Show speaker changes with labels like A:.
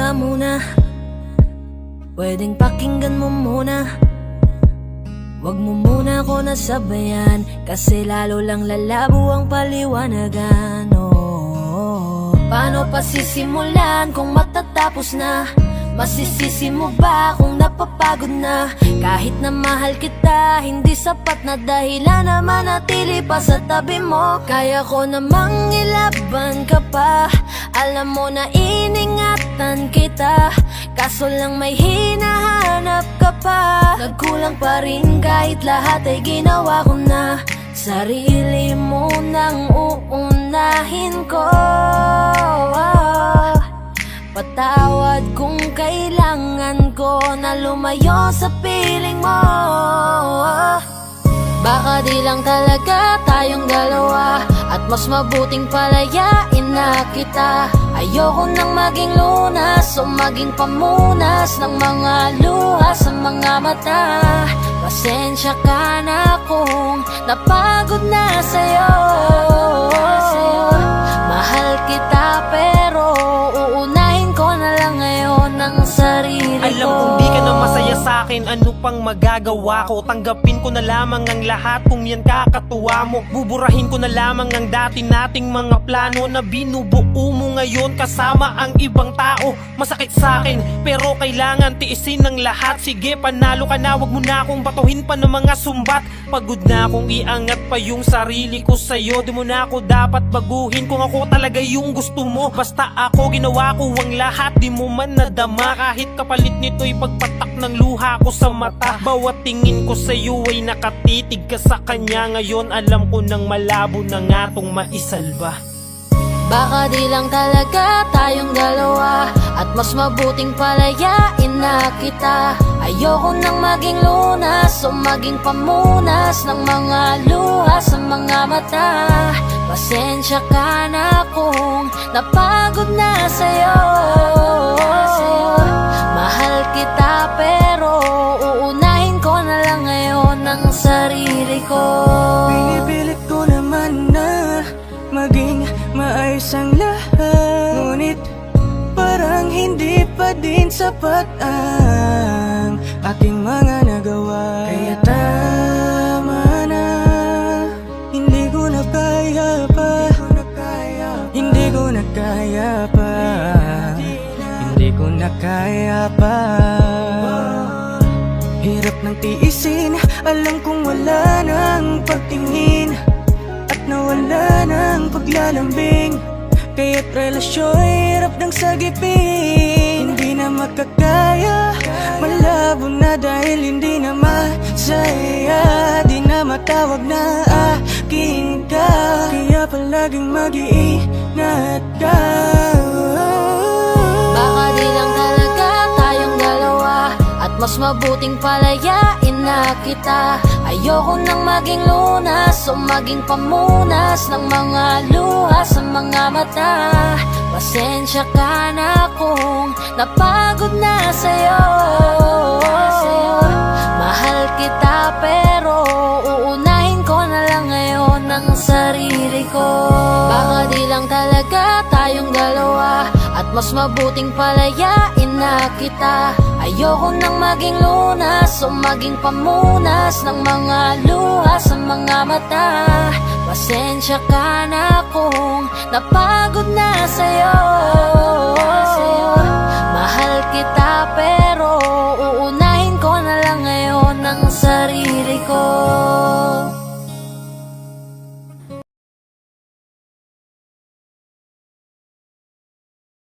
A: ka muna, pwedeng pakinggan mo muna. Wag mo muna ako nasabayan, kasi lalo lang lalabo ang paliwanagan. Paano pa sisimulan kung matatapos na? Masisisi mo ba kung napapagod na? Kahit na mahal kita, hindi sapat na dahilan na manatili pa sa tabi mo. Kaya ko namang ilaban ka pa, alam mo na iningatan kita, kaso lang may hinahanap ka pa. Nagkulang pa rin kahit lahat ay ginawa ko na. Sarili mo nang uunahin ko. Patawad kung kailangan ko na lumayo sa piling mo. Baka di lang talaga tayong dalawa, at mas mabuting palayain na kita. Ayoko nang maging lunas o maging pamunas ng mga luha sa mga mata. Pasensya ka na kung napagod na sa'yo. Mahal kita pero uunahin ko na lang ngayon ang sarili ko.
B: Alam kong di ka na masaya sa'kin, ano pang magagawa ko? Tanggapin ko na lamang ang lahat kung yan kakatuwa mo. Buburahin ko na lamang ang dati nating mga plano na binubuo mo ngayon kasama ang ibang tao. Masakit sa'kin pero kailangan tiisin ng lahat. Sige, panalo ka na, wag mo na akong batuhin pa ng mga sumbat. Pagod na akong iangat pa yung sarili ko sa'yo. Di mo na ako dapat baguhin kung ako talaga yung gusto mo. Basta ako ginawa ko ang lahat, di mo man nadama. Kahit kapalit nito'y pagpatak ng luha ko sa mata. Bawat tingin ko sa'yo ay nakatitig ka sa kanya. Ngayon alam ko nang malabo na nga tong maisalba.
A: Baka di lang talaga tayong dalawa, at mas mabuting palayain na kita. Ayoko nang maging lunas o maging pamunas ng mga luha sa mga mata. Pasensya ka na kung napagod na sa'yo. Mahal kita pero uunahin ko na lang ngayon ang sarili ko.
C: Pinipilit ko naman na maging maayos ang lahat, ngunit parang hindi pa din sapat ang ating mga nagawa. Kaya tama na, hindi ko na kaya pa, hindi ko na kaya pa, hindi ko na kaya pa. Hirap ng tiisin, alam kong wala nang pagtingin at nawala ng paglalambing. Kaya't relasyo'y hirap ng sagipin. Hindi na makakaya, malabo na dahil hindi na masaya. Di na matawag na akin ka, kaya palaging mag-iingat ka.
A: Baka di lang talaga tayong dalawa, at mas mabuting palayain na kita. Ayoko nang maging lunas o maging pamunas ng mga luha sa mga mata. Pasensya ka na kung napagod na sa'yo. Mahal kita pero uunahin ko na lang ngayon ang sarili ko. Baka di lang talaga tayong dalawa, at mas mabuting palayain na kita. Ayoko nang maging lunas o maging pamunas ng mga luha sa mga mata. Pasensya ka na kung napagod na sa'yo. Mahal kita pero uunahin ko na lang ngayon ang sarili ko.